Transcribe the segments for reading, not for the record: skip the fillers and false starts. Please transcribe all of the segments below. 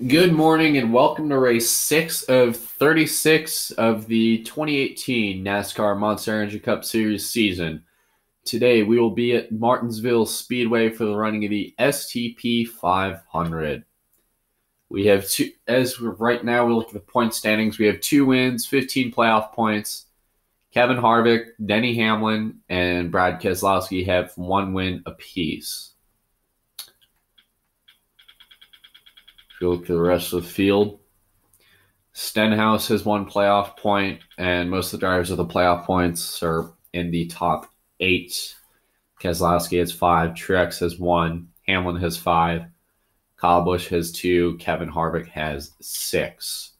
Good morning and welcome to race 6 of 36 of the 2018 NASCAR Monster Energy Cup Series season. Today we will be at Martinsville Speedway for the running of the STP 500. We have two, right now we look at the point standings. We have 2 wins, 15 playoff points. Kevin Harvick, Denny Hamlin, and Brad Keselowski have 1 win apiece. If you look at the rest of the field, Stenhouse has 1 playoff point, and most of the drivers of the playoff points are in the top 8. Keselowski has 5, Truex has 1, Hamlin has 5, Kyle Busch has 2, Kevin Harvick has 6.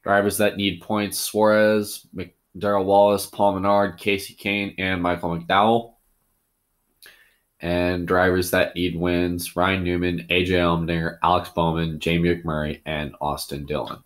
Drivers that need points: Suarez, Darrell Wallace, Paul Menard, Casey Kane, and Michael McDowell. And drivers that need wins: Ryan Newman, AJ Allmendinger, Alex Bowman, Jamie McMurray, and Austin Dillon.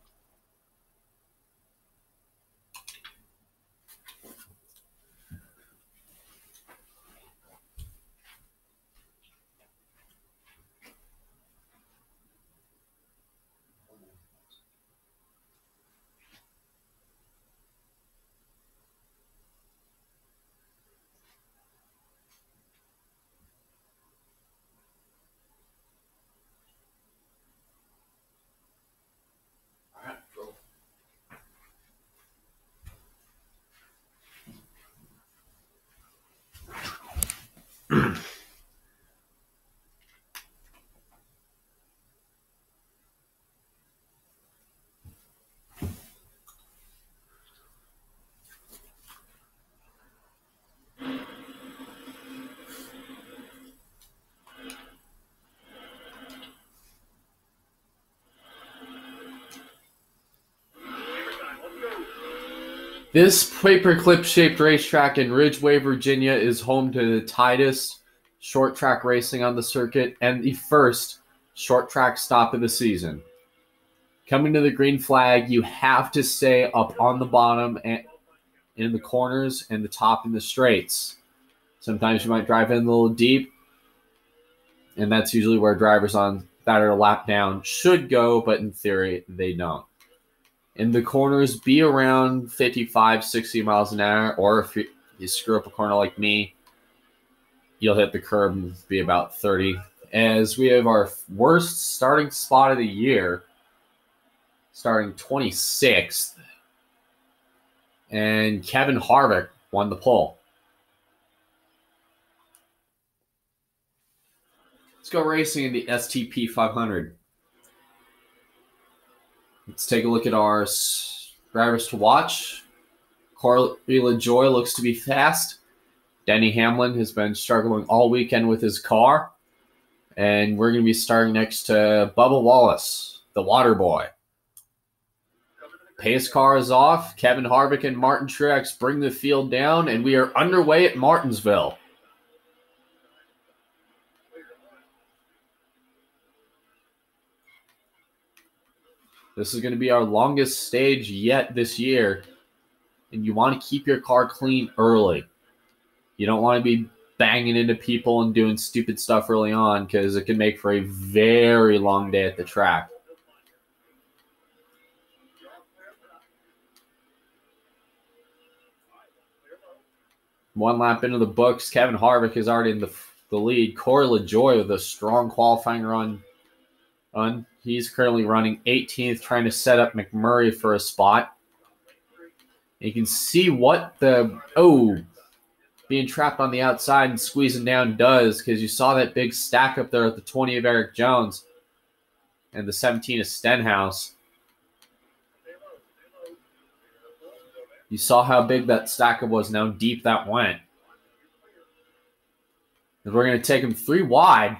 This paperclip-shaped racetrack in Ridgeway, Virginia is home to the tightest short track racing on the circuit and the first short track stop of the season. Coming to the green flag, you have to stay up on the bottom and in the corners and the top in the straights. Sometimes you might drive in a little deep, and that's usually where drivers on that are a lap down should go, but in theory, they don't. In the corners, be around 55, 60 miles an hour, or if you screw up a corner like me, you'll hit the curb and be about 30. As we have our worst starting spot of the year, starting 26th, and Kevin Harvick won the pole. Let's go racing in the STP 500. Let's take a look at our drivers to watch. Corey LaJoie looks to be fast. Denny Hamlin has been struggling all weekend with his car. And we're going to be starting next to Bubba Wallace, the water boy. Pace car is off. Kevin Harvick and Martin Truex bring the field down, and we are underway at Martinsville. This is going to be our longest stage yet this year, and you want to keep your car clean early. You don't want to be banging into people and doing stupid stuff early on, because it can make for a very long day at the track. One lap into the books, Kevin Harvick is already in the lead. Corey LaJoie with a strong qualifying run. He's currently running 18th, trying to set up McMurray for a spot. You can see what being trapped on the outside and squeezing down does, because you saw that big stack up there at the 20 of Eric Jones and the 17 of Stenhouse. You saw how big that stack up was and how deep that went. And we're going to take him 3 wide.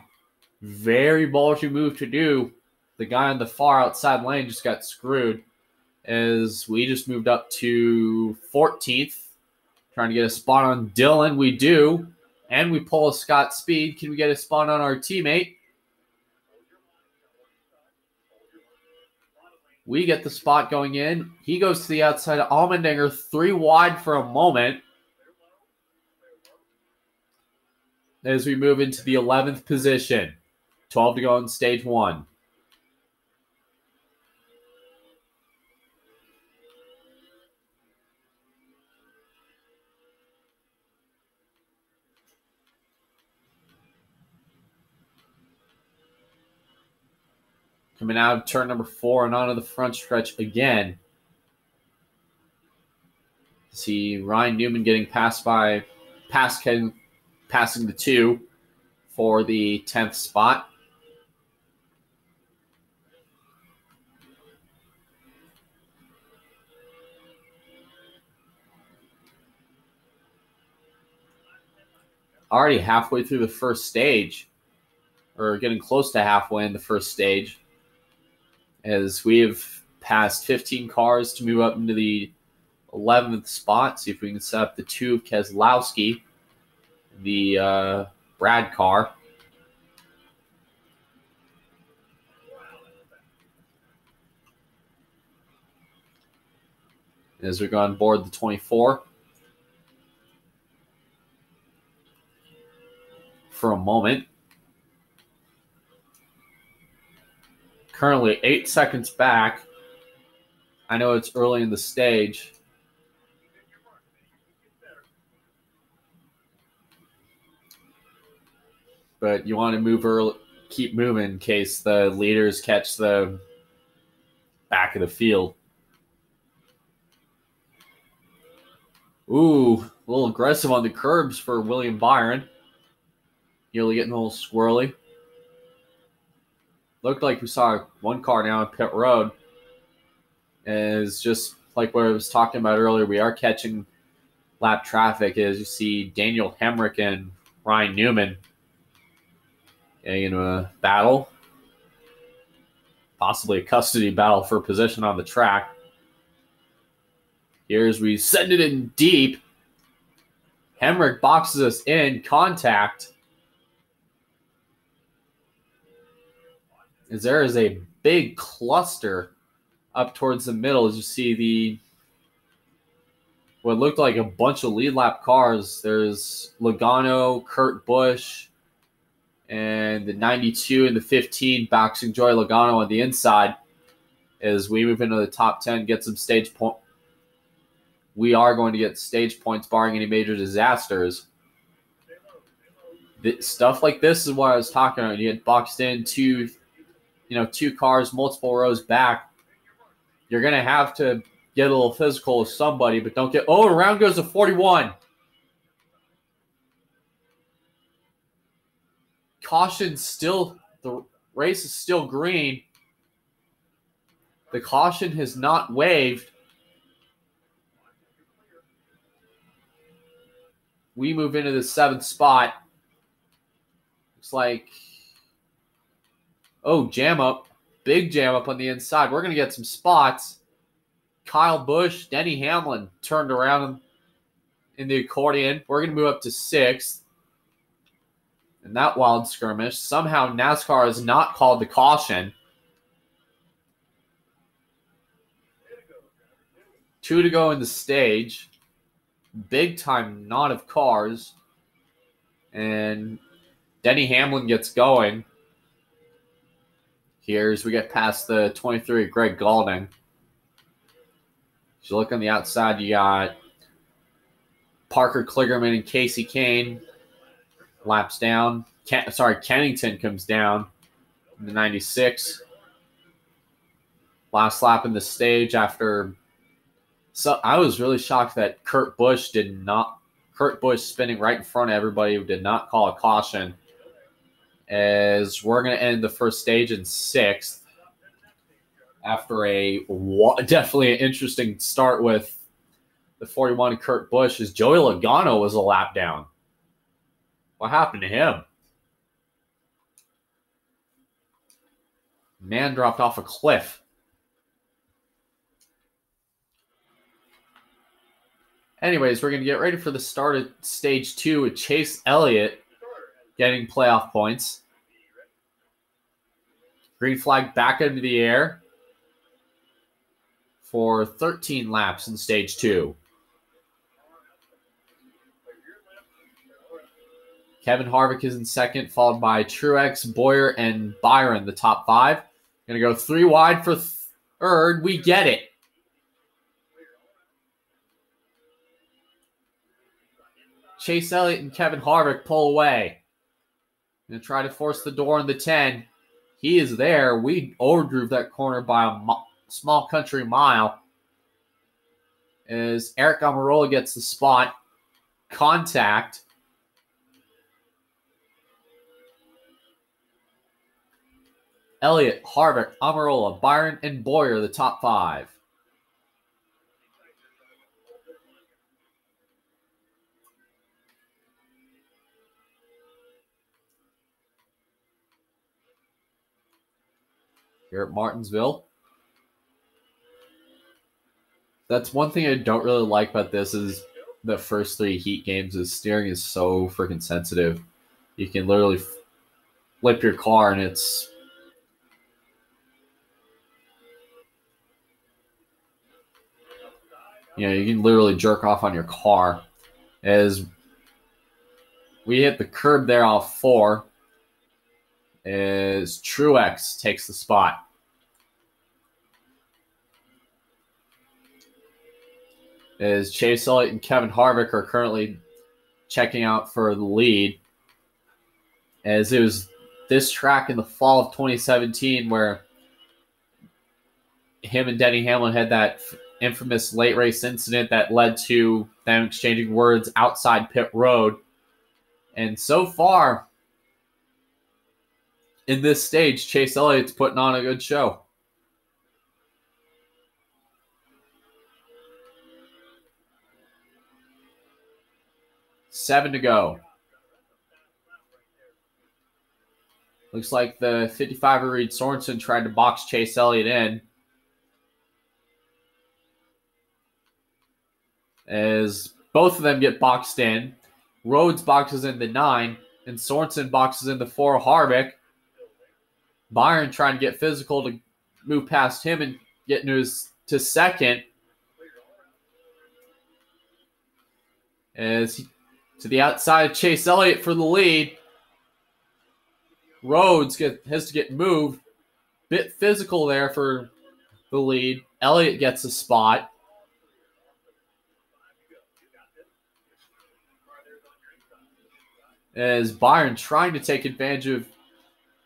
Very ballsy move to do. The guy on the far outside lane just got screwed, as we just moved up to 14th. Trying to get a spot on Dillon. We do. And we pull a Scott Speed. Can we get a spot on our teammate? We get the spot going in. He goes to the outside of Allmendinger, 3 wide for a moment. As we move into the 11th position. 12 to go in stage 1. Coming out of turn number 4 and onto the front stretch again. See Ryan Newman getting passed passing the 2 for the 10th spot. Already halfway through the first stage, or getting close to halfway in the first stage, as we have passed 15 cars to move up into the 11th spot. See if we can set up the 2 of Keselowski, the Brad car. As we go on board the 24 for a moment. Currently 8 seconds back. I know it's early in the stage. But you want to move early, keep moving in case the leaders catch the back of the field. Ooh, a little aggressive on the curbs for William Byron. Nearly getting a little squirrely. Looked like we saw one car now on pit road. And it's just like what I was talking about earlier. We are catching lap traffic as you see Daniel Hemrick and Ryan Newman getting into a battle. Possibly a custody battle for position on the track. Here's we send it in deep. Hemrick boxes us in. Contact. As there is a big cluster up towards the middle as you see what looked like a bunch of lead lap cars. There's Logano, Kurt Busch, and the 92 and the 15 boxing Joey Logano on the inside. As we move into the top 10, get some stage point. We are going to get stage points barring any major disasters. Stuff like this is what I was talking about. You get boxed in two cars, multiple rows back. You're going to have to get a little physical with somebody, but don't get... Oh, around goes to 41. Caution still... The race is still green. The caution has not waved. We move into the 7th spot. Looks like... Oh, jam up. Big jam up on the inside. We're going to get some spots. Kyle Busch, Denny Hamlin turned around in the accordion. We're going to move up to 6th. In that wild skirmish, somehow NASCAR has not called the caution. 2 to go in the stage. Big time knot of cars. And Denny Hamlin gets going. Here as we get past the 23, Greg Galding. As you look on the outside, you got Parker Kligerman and Casey Kane. Laps down. Kennington comes down in the 96. Last lap in the stage after... So I was really shocked that Kurt Busch spinning right in front of everybody did not call a caution. As we're going to end the first stage in 6th after definitely an interesting start with the 41 Kurt Busch, as Joey Logano was a lap down. What happened to him? Man dropped off a cliff. Anyways, we're going to get ready for the start of stage 2 with Chase Elliott getting playoff points. Green flag back into the air for 13 laps in stage 2. Kevin Harvick is in 2nd, followed by Truex, Boyer, and Byron, the top 5. Going to go 3 wide for 3rd. We get it. Chase Elliott and Kevin Harvick pull away. Going to try to force the door on the 10. He is there. We overdrove that corner by a small country mile. As Eric Almirola gets the spot. Contact. Elliott, Harvick, Almirola, Byron, and Boyer, the top 5. Here at Martinsville. That's one thing I don't really like about this is the first 3 heat games. The steering is so freaking sensitive. You can literally flip your car and it's... You know, you can literally jerk off on your car. As we hit the curb there off 4. As Truex takes the spot. As Chase Elliott and Kevin Harvick are currently checking out for the lead. As it was this track in the fall of 2017 where him and Denny Hamlin had that infamous late race incident that led to them exchanging words outside pit road. And so far, in this stage, Chase Elliott's putting on a good show. Seven to go. Looks like the 55er Reed Sorensen tried to box Chase Elliott in. As both of them get boxed in. Rhodes boxes into 9, and Sorensen boxes into 4 Harvick. Byron trying to get physical to move past him and get into to second. As he, to the outside of Chase Elliott for the lead. Rhodes has to get moved. Bit physical there for the lead. Elliott gets a spot. As Byron trying to take advantage of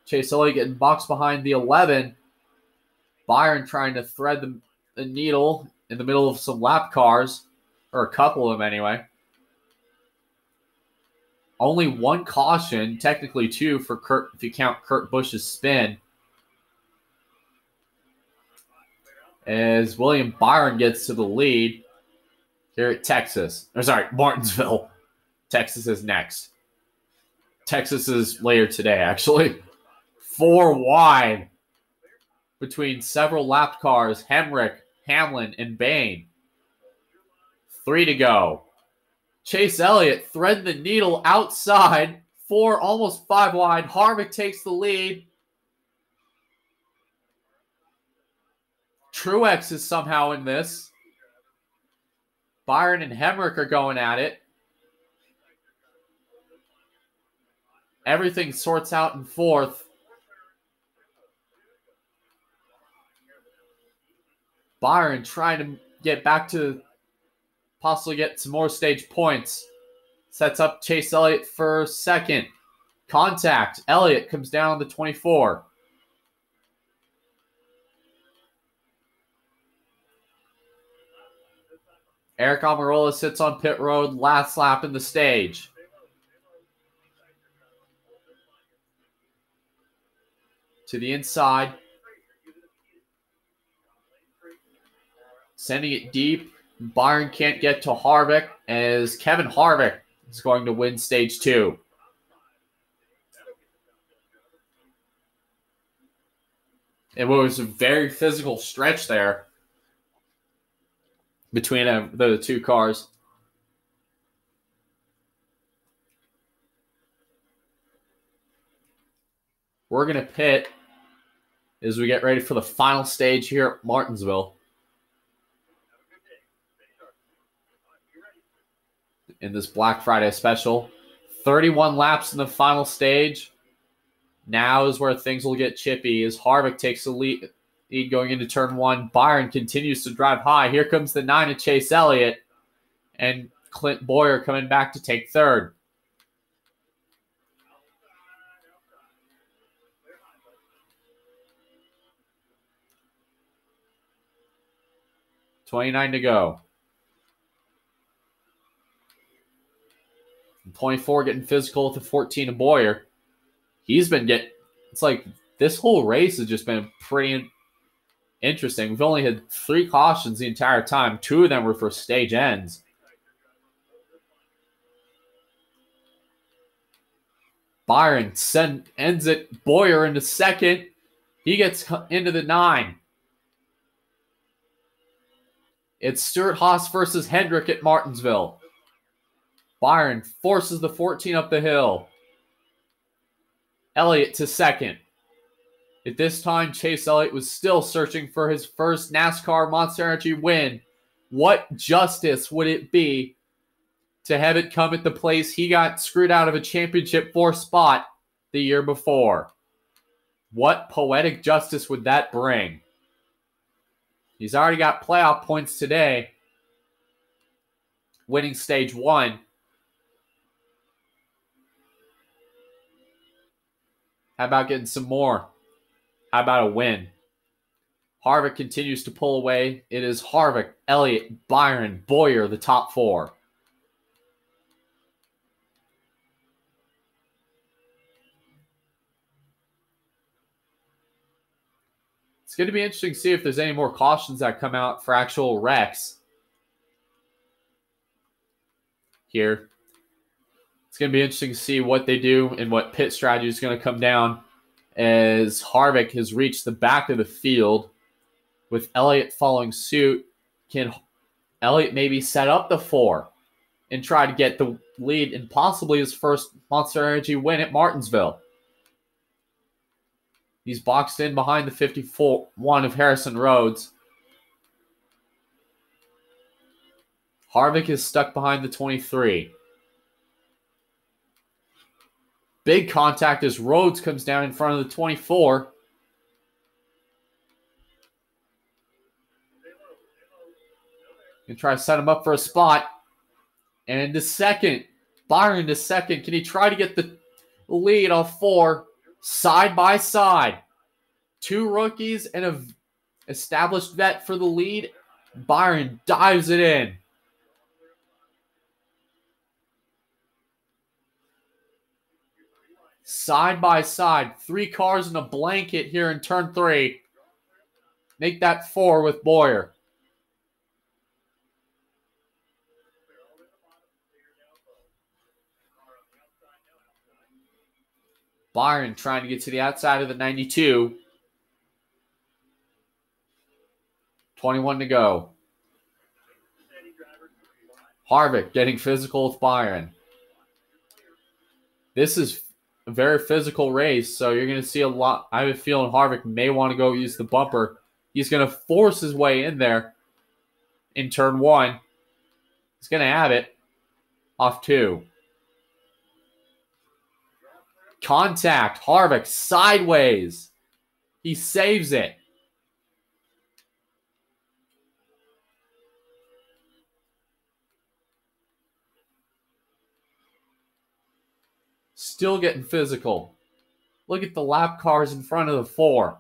Chase Elliott getting boxed behind the 11. Byron trying to thread the needle in the middle of some lap cars, or a couple of them anyway. Only 1 caution, technically 2 for Kurt, if you count Kurt Busch's spin. As William Byron gets to the lead here at Martinsville. Texas is next. Texas is later today, actually. 4 wide between several lap cars, Hemrick, Hamlin, and Bain. 3 to go. Chase Elliott threading the needle outside. 4, almost 5 wide. Harvick takes the lead. Truex is somehow in this. Byron and Hemrick are going at it. Everything sorts out in 4th. Byron trying to get back to possibly get some more stage points. Sets up Chase Elliott for 2nd. Contact. Elliott comes down on the 24. Eric Almirola sits on pit road, last lap in the stage. To the inside. Sending it deep. Byron can't get to Harvick as Kevin Harvick is going to win stage 2. It was a very physical stretch there between the 2 cars. We're going to pit as we get ready for the final stage here at Martinsville. In this Black Friday special. 31 laps in the final stage. Now is where things will get chippy as Harvick takes the lead going into turn 1. Byron continues to drive high. Here comes the 9 of Chase Elliott. And Clint Boyer coming back to take 3rd. 29 to go. 24 getting physical with the 14 of Boyer. He's been it's like this whole race has just been pretty interesting. We've only had 3 cautions the entire time. 2 of them were for stage ends. Byron ends it. Boyer into second. He gets into the 9. It's Stewart-Haas versus Hendrick at Martinsville. Byron forces the 14 up the hill. Elliott to second. At this time, Chase Elliott was still searching for his first NASCAR Monster Energy win. What justice would it be to have it come at the place he got screwed out of a championship 4 spot the year before? What poetic justice would that bring? He's already got playoff points today, winning stage 1. How about getting some more? How about a win? Harvick continues to pull away. It is Harvick, Elliott, Byron, Boyer, the top 4. It's going to be interesting to see if there's any more cautions that come out for actual wrecks here. It's going to be interesting to see what they do and what pit strategy is going to come down as Harvick has reached the back of the field with Elliott following suit. Can Elliott maybe set up the 4 and try to get the lead and possibly his first Monster Energy win at Martinsville? He's boxed in behind the 54-1 of Harrison Rhodes. Harvick is stuck behind the 23. Big contact as Rhodes comes down in front of the 24. And try to set him up for a spot. And to second. Byron to second. Can he try to get the lead off 4? Side by side. 2 rookies and an established vet for the lead. Byron dives it in. Side by side. 3 cars in a blanket here in turn 3. Make that 4 with Boyer. Byron trying to get to the outside of the 92. 21 to go. Harvick getting physical with Byron. This is a very physical race, so you're going to see a lot. I have a feeling Harvick may want to go use the bumper. He's going to force his way in there in turn 1. He's going to have it off 2. Contact. Harvick sideways. He saves it. Still getting physical. Look at the lap cars in front of the 4.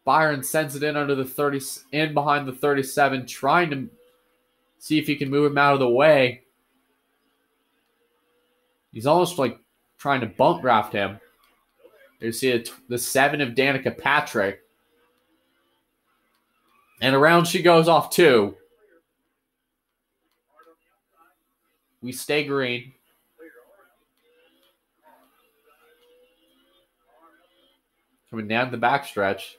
Byron sends it in under the 30, in behind the 37, trying to see if he can move him out of the way. He's almost like trying to bump draft him. You see the 7 of Danica Patrick. And around she goes off 2. We stay green. Coming down the backstretch.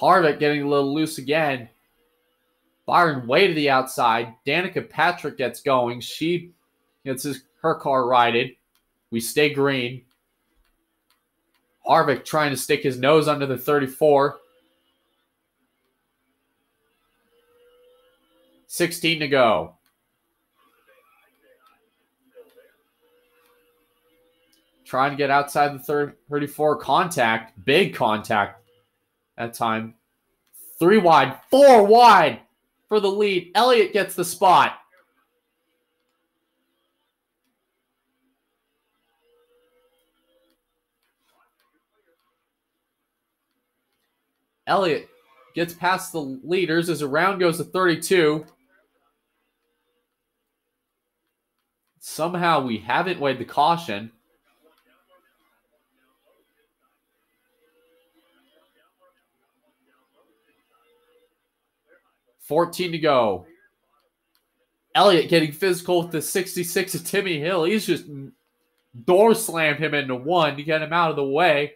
Harvick getting a little loose again. Byron way to the outside. Danica Patrick gets going. She gets her car righted. We stay green. Harvick trying to stick his nose under the 34. 16 to go. Trying to get outside the 34. Contact. Big contact that time. 3 wide. 4 wide for the lead. Elliott gets the spot. Elliott gets past the leaders as the round goes to 32. Somehow we haven't weighed the caution. $14 to go. Elliott getting physical with the 66 of Timmy Hill. He's just door slammed him into one to get him out of the way.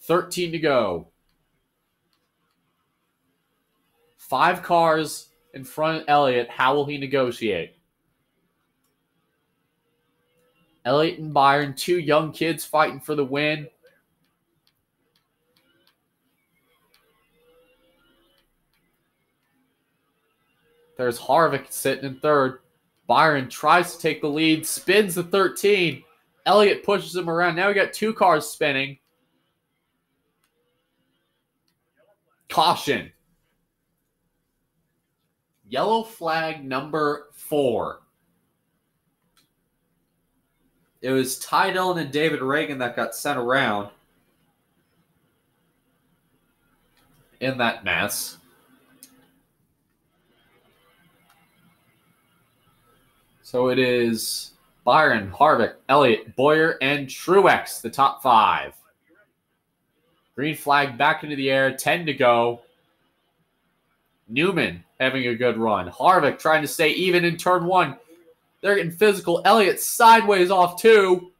$13 to go. 5 cars in front of Elliott. How will he negotiate? Elliott and Byron, 2 young kids fighting for the win. There's Harvick sitting in third. Byron tries to take the lead, spins the 13. Elliott pushes him around. Now we got 2 cars spinning. Caution. Yellow flag number 4. It was Ty Dillon and David Reagan that got sent around in that mess. So it is Byron, Harvick, Elliott, Boyer, and Truex, the top 5. Green flag back into the air, 10 to go. Newman having a good run. Harvick trying to stay even in turn 1. They're getting physical. Elliott sideways off 2.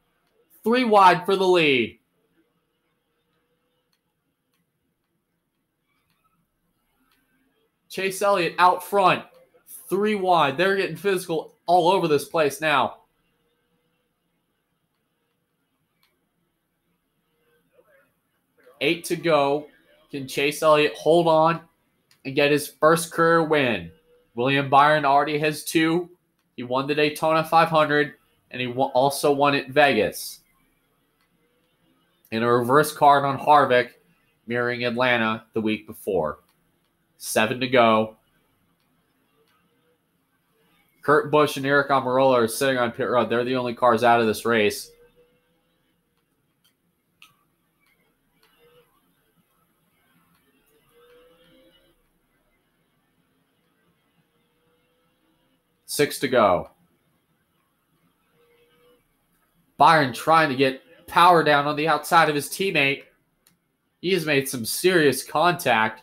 3 wide for the lead. Chase Elliott out front. 3 wide. They're getting physical all over this place now. $8 to go. Can Chase Elliott hold on and get his first career win? William Byron already has 2. He won the Daytona 500, and he also won at Vegas. In a reverse card on Harvick, mirroring Atlanta the week before. 7 to go. Kurt Busch and Eric Almirola are sitting on pit road. They're the only cars out of this race. $6 to go. Byron trying to get power down on the outside of his teammate. He has made some serious contact.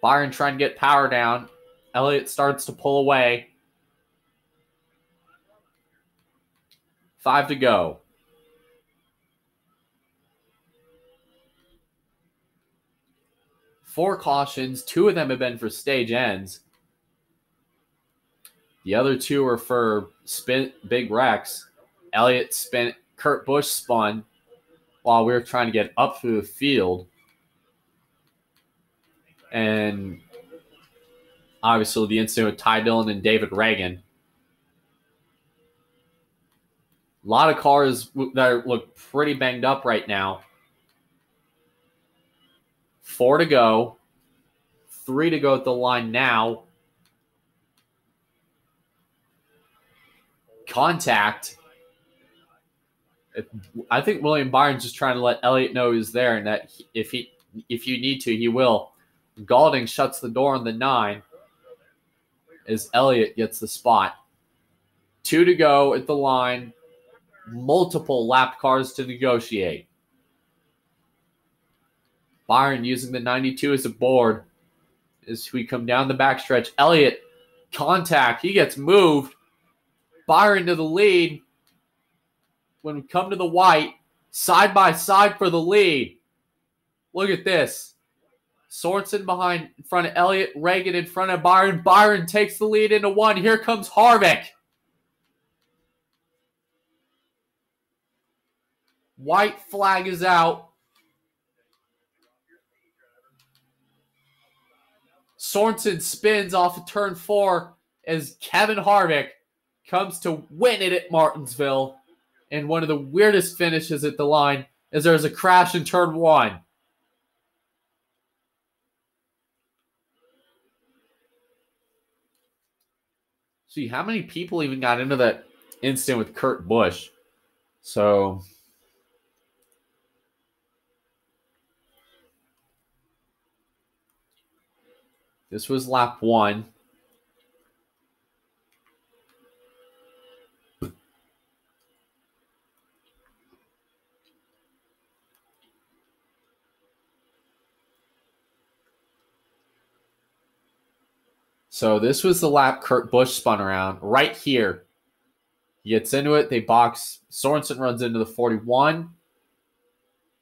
Byron trying to get power down. Elliott starts to pull away. 5 to go. Four cautions. 2 of them have been for stage ends. The other 2 are for big wrecks. Elliott spun. Kurt Busch spun while we were trying to get up through the field. And obviously the incident with Ty Dillon and David Reagan. A lot of cars that look pretty banged up right now. 4 to go. 3 to go at the line now. Contact. I think William Byron's just trying to let Elliott know he's there and that if you need to, he will. Gaulding shuts the door on the 9 as Elliott gets the spot. 2 to go at the line. Multiple lap cars to negotiate. Byron using the 92 as a board as we come down the backstretch. Elliott, contact. He gets moved. Byron to the lead. When we come to the white, side by side for the lead. Look at this. Sorensen in front of Elliott. Reagan in front of Byron. Byron takes the lead into 1. Here comes Harvick. White flag is out. Sorensen spins off of turn 4 as Kevin Harvick comes to win it at Martinsville. And one of the weirdest finishes at the line is there's a crash in turn 1. See, how many people even got into that incident with Kurt Busch? So this was lap 1. So this was the lap Kurt Busch spun around right here. He gets into it. They box. Sorensen runs into the 41.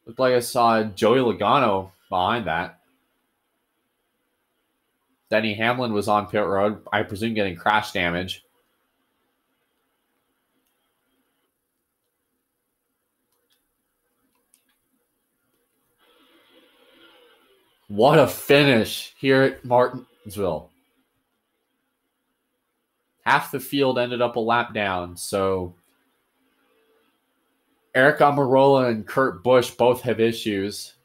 Looked like I saw Joey Logano behind that. Denny Hamlin was on pit road, I presume getting crash damage. What a finish here at Martinsville. Half the field ended up a lap down, so Eric Almirola and Kurt Busch both have issues.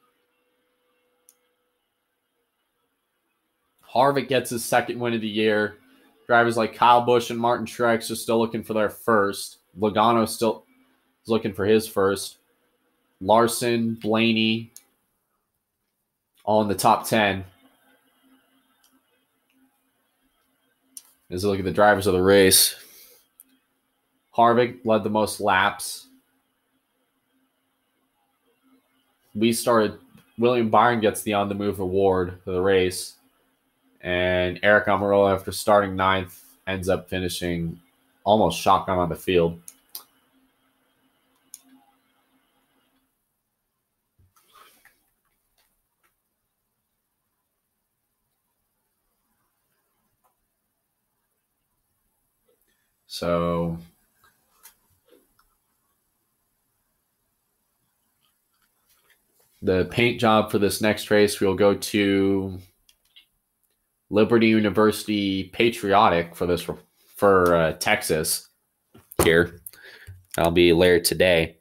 Harvick gets his second win of the year. Drivers like Kyle Busch and Martin Truex are still looking for their first. Logano still is looking for his first. Larson, Blaney, all in the top 10. As we look at the drivers of the race, Harvick led the most laps. William Byron gets the on the move award for the race. And Eric Almirola, after starting 9th, ends up finishing almost shotgun on the field. So the paint job for this next race, we'll go to Liberty University Patriotic for Texas here. That'll be later today.